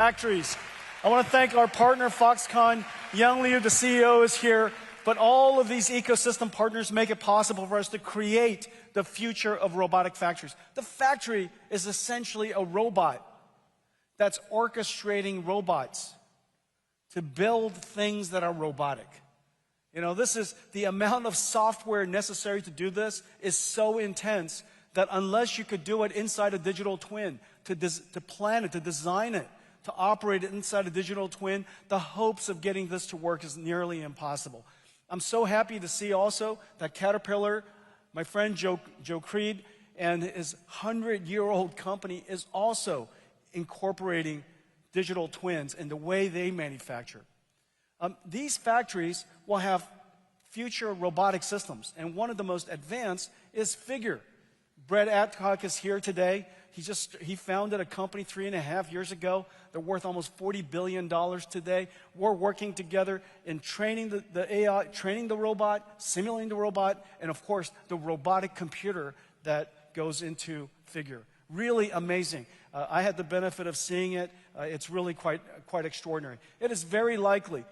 Factories. I want to thank our partner, Foxconn. Yang Liu, the CEO, is here. But all of these ecosystem partners make it possible for us to create the future of robotic factories. The factory is essentially a robot that's orchestrating robots to build things that are robotic. You know, this is the amount of software necessary to do this is so intense that unless you could do it inside a digital twin, to plan it, to design it, to operate it inside a digital twin, the hopes of getting this to work is nearly impossible. I'm so happy to see also that Caterpillar, my friend Joe Creed, and his 100-year-old company is also incorporating digital twins in the way they manufacture. These factories will have future robotic systems, and one of the most advanced is Figure. Brett Adcock is here today. He founded a company 3.5 years ago. They're worth almost $40 billion today. We're working together in training the AI, training the robot, simulating the robot, and of course, the robotic computer that goes into Figure. Really amazing. I had the benefit of seeing it. It's really quite extraordinary. It is very likely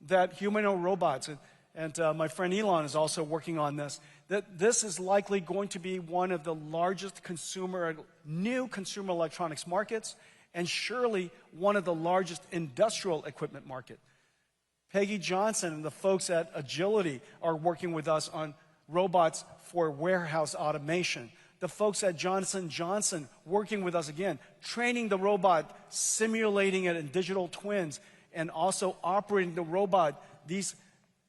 that humanoid robots, and my friend Elon is also working on this, that this is likely going to be one of the largest new consumer electronics markets, and surely one of the largest industrial equipment market. Peggy Johnson and the folks at Agility are working with us on robots for warehouse automation. The folks at Johnson & Johnson working with us again, training the robot, simulating it in digital twins, and also operating the robot. These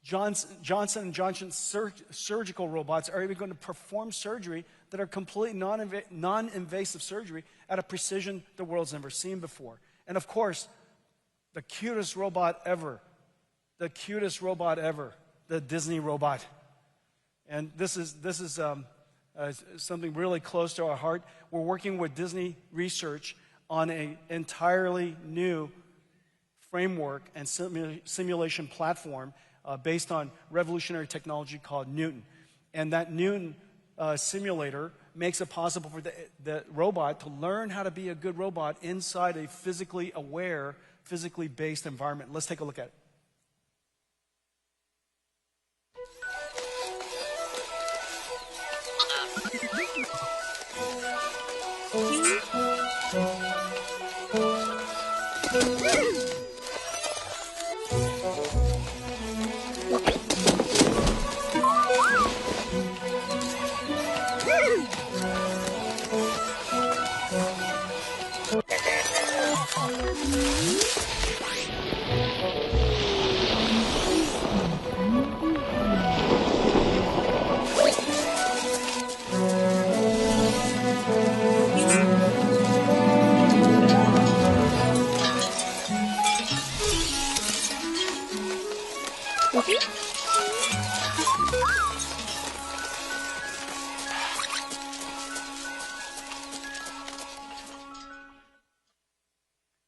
Johnson & Johnson surgical robots are even going to perform surgery that are completely non-invasive surgery at a precision the world's never seen before. And of course, the cutest robot ever, the Disney robot. And this is something really close to our heart. We're working with Disney Research on an entirely new framework and simulation platform based on revolutionary technology called Newton. And that Newton simulator makes it possible for the robot to learn how to be a good robot inside a physically aware, physically based environment. Let's take a look at it.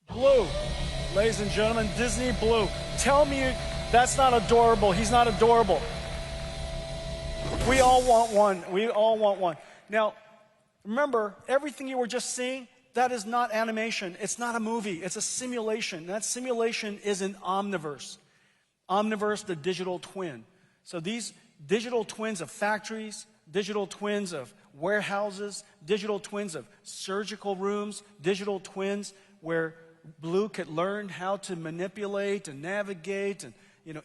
Blue, ladies and gentlemen, Disney Blue. Tell me that's not adorable. He's not adorable. We all want one. We all want one. Now, remember, everything you were just seeing, that is not animation. It's not a movie. It's a simulation. That simulation is an Omniverse. Omniverse, the digital twin. So these digital twins of factories, digital twins of warehouses, digital twins of surgical rooms, digital twins where Blue could learn how to manipulate and navigate and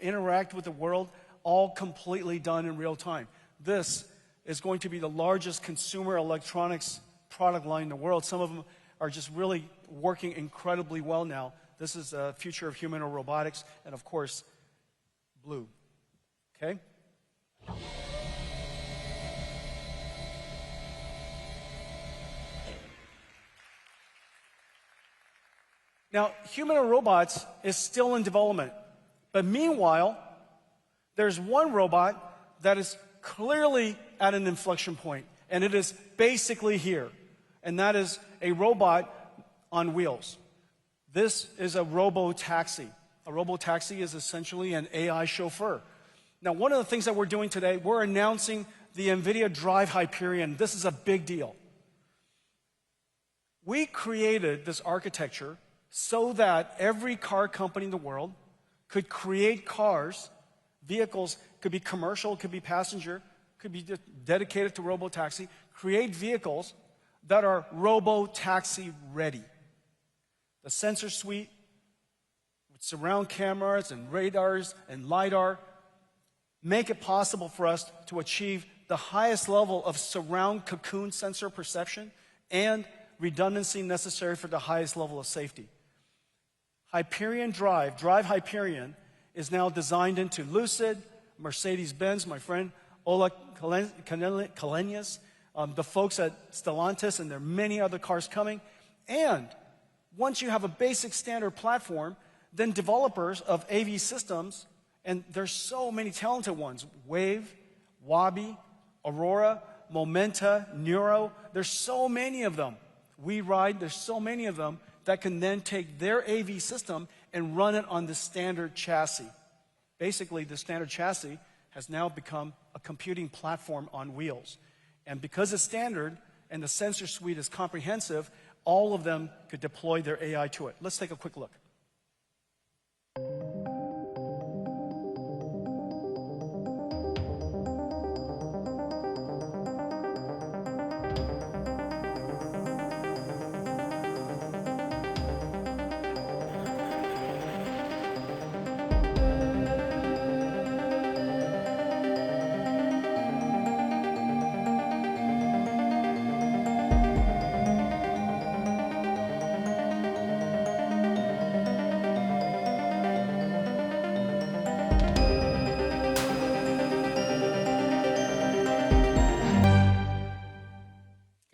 interact with the world, all completely done in real time. This is going to be the largest consumer electronics product line in the world. Some of them are just really working incredibly well now. This is the future of humanoid robotics, and of course, Blue. Okay? Now, humanoid robots is still in development. But meanwhile, there's one robot that is clearly at an inflection point, and it is basically here. And that is a robot on wheels. This is a RoboTaxi. A RoboTaxi is essentially an AI chauffeur. Now, one of the things that we're doing today, we're announcing the Nvidia Drive Hyperion. This is a big deal. We created this architecture so that every car company in the world could create cars, vehicles, could be commercial, could be passenger, could be dedicated to RoboTaxi, create vehicles that are RoboTaxi ready. The sensor suite with surround cameras and radars and LiDAR make it possible for us to achieve the highest level of surround cocoon sensor perception and redundancy necessary for the highest level of safety. Hyperion Drive Hyperion, is now designed into Lucid, Mercedes-Benz, my friend Ola Kalenius, the folks at Stellantis, and there are many other cars coming. And once you have a basic standard platform, then developers of AV systems, and there's so many talented ones, Wave, Wabi, Aurora, Momenta, Neuro, there's so many of them. WeRide, there's so many of them that can then take their AV system and run it on the standard chassis. Basically, the standard chassis has now become a computing platform on wheels. And because it's standard and the sensor suite is comprehensive, all of them could deploy their AI to it. Let's take a quick look.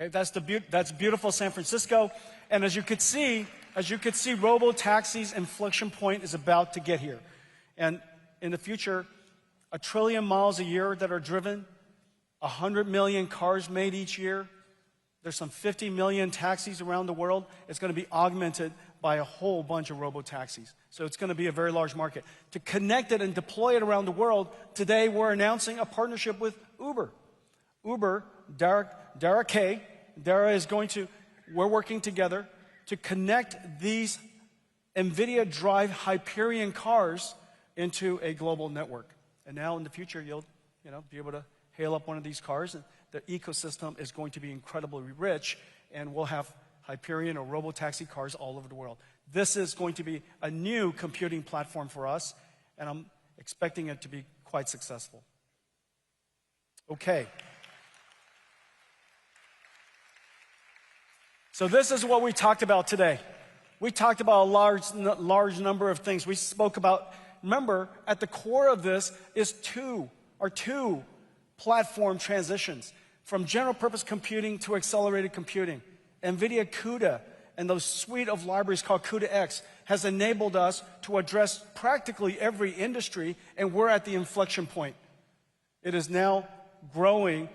Okay, that's beautiful San Francisco. And as you could see, RoboTaxi's inflection point is about to get here. And in the future, 1 trillion miles a year that are driven, 100 million cars made each year. There's some 50 million taxis around the world. It's going to be augmented by a whole bunch of RoboTaxis. So it's going to be a very large market. To connect it and deploy it around the world, today we're announcing a partnership with Uber. Uber, Dara K. Dara is going to, we're working together to connect these Nvidia Drive Hyperion cars into a global network. And now in the future, you'll be able to hail up one of these cars, and the ecosystem is going to be incredibly rich, and we'll have Hyperion or RoboTaxi cars all over the world. This is going to be a new computing platform for us, and I'm expecting it to be quite successful. Okay. So this is what we talked about today. We talked about a large number of things. We spoke about, remember, at the core of this is two platform transitions, from general purpose computing to accelerated computing. Nvidia CUDA and those suite of libraries called CUDA-X has enabled us to address practically every industry, and we're at the inflection point. It is now growing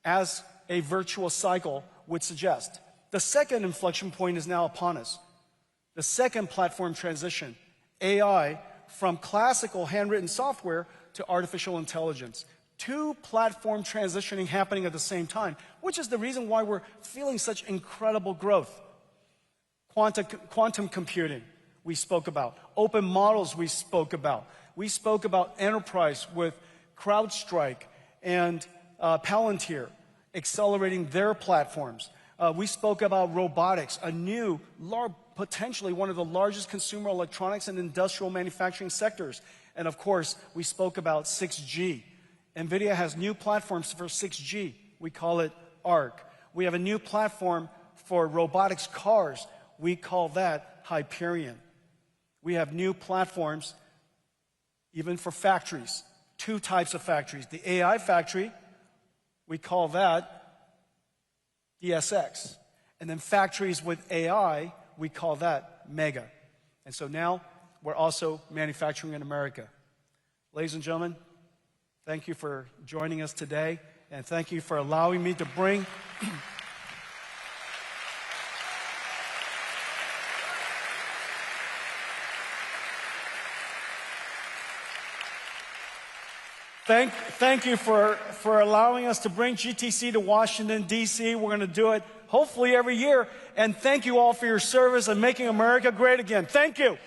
as a virtuous cycle would suggest. The second inflection point is now upon us. The second platform transition, AI, from classical handwritten software to artificial intelligence. Two platform transitioning happening at the same time, which is the reason why we're feeling such incredible growth. Quantum computing, we spoke about. Open models, we spoke about. We spoke about enterprise with CrowdStrike and Palantir accelerating their platforms. We spoke about robotics, a new, potentially one of the largest consumer electronics and industrial manufacturing sectors. And of course, we spoke about 6G. Nvidia has new platforms for 6G. We call it ARC. We have a new platform for robotics cars. We call that Hyperion. We have new platforms even for factories. Two types of factories. The AI factory, we call that DSX. And then factories with AI, we call that Mega. And so now we're also manufacturing in America. Ladies and gentlemen, thank you for joining us today, and thank you for allowing me to bring Thank you for allowing us to bring GTC to Washington, D.C. We're going to do it hopefully every year. And thank you all for your service and making America great again. Thank you.